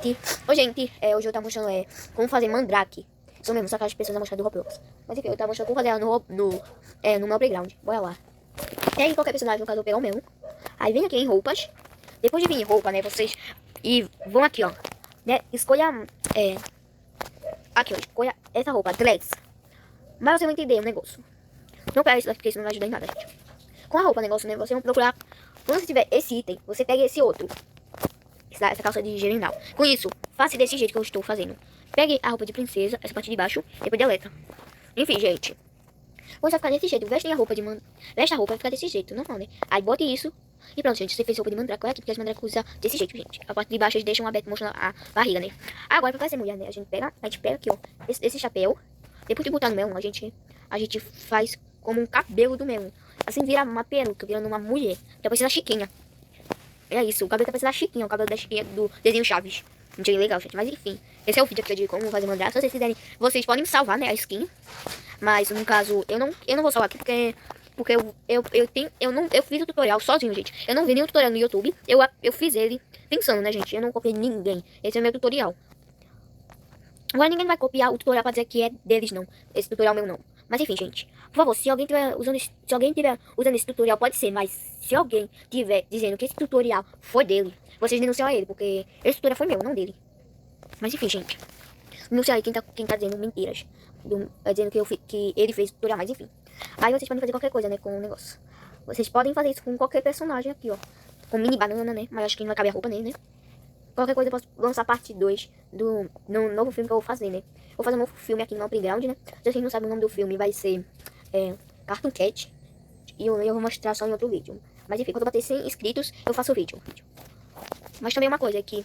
gente. Oi, gente. Hoje eu tava mostrando como fazer mandrake. Isso mesmo, só que as pessoas não mostraram do Roblox. Mas enfim, eu tava mostrando como fazer ela no meu playground. Bora lá. E aí, qualquer personagem, no caso, eu pegar o meu. Aí vem aqui em roupas. Depois de vir em roupa, né, vocês... E vão aqui, ó. Né, escolha... Aqui, ó. Escolha essa roupa, dress. Mas você vai entender o negócio. Não pega isso daqui, porque isso não vai ajudar em nada, gente. Com a roupa, negócio, né, você vai procurar... Quando você tiver esse item, você pega esse outro. Essa calça de geral. Com isso, faça desse jeito que eu estou fazendo. Pegue a roupa de princesa, essa parte de baixo, depois deleta. Enfim, gente. Você vai ficar desse jeito. Veste a roupa de Veste a roupa e ficar desse jeito, normal, né? Aí bote isso. E pronto, gente. Você fez roupa de mandrake, aqui, porque as mandrake usam desse jeito, gente. A parte de baixo eles deixam aberto, mostrando a barriga, né? Agora, pra fazer mulher, né? A gente pega aqui, ó. Esse chapéu. Depois de botar no melão, a gente faz como um cabelo do melão. Assim vira uma peruca, virando uma mulher. Tá parecendo a Chiquinha. É isso, o cabelo tá parecendo a Chiquinha, o cabelo da Chiquinha do desenho Chaves. Muito legal, gente. Mas enfim, esse é o vídeo aqui de como fazer mandrake. Se vocês quiserem, vocês podem salvar, né, a skin. Mas no caso, eu não vou salvar aqui porque eu fiz o tutorial sozinho, gente. Eu não vi nenhum tutorial no YouTube. Eu fiz ele pensando, né, gente? Eu não copiei ninguém. Esse é o meu tutorial. Agora ninguém vai copiar o tutorial pra dizer que é deles, não. Esse tutorial meu não. Mas enfim, gente. Por favor, se alguém tiver usando esse tutorial, pode ser. Mas se alguém tiver dizendo que esse tutorial foi dele, vocês denunciam a ele. Porque esse tutorial foi meu, não dele. Mas enfim, gente. Denunciar aí quem tá dizendo mentiras. Dizendo que ele fez o tutorial, mas enfim. Aí vocês podem fazer qualquer coisa, né, com o negócio. Vocês podem fazer isso com qualquer personagem aqui, ó. Com mini banana, né. Mas acho que não vai caber a roupa nele, né. Qualquer coisa eu posso lançar parte 2 do novo filme que eu vou fazer, né? Vou fazer um novo filme aqui no Playground, né? Se vocês não sabem o nome do filme, vai ser Cartoon Cat. E eu vou mostrar só em outro vídeo. Mas enfim, quando eu bater 100 inscritos, eu faço o vídeo. Mas também uma coisa é que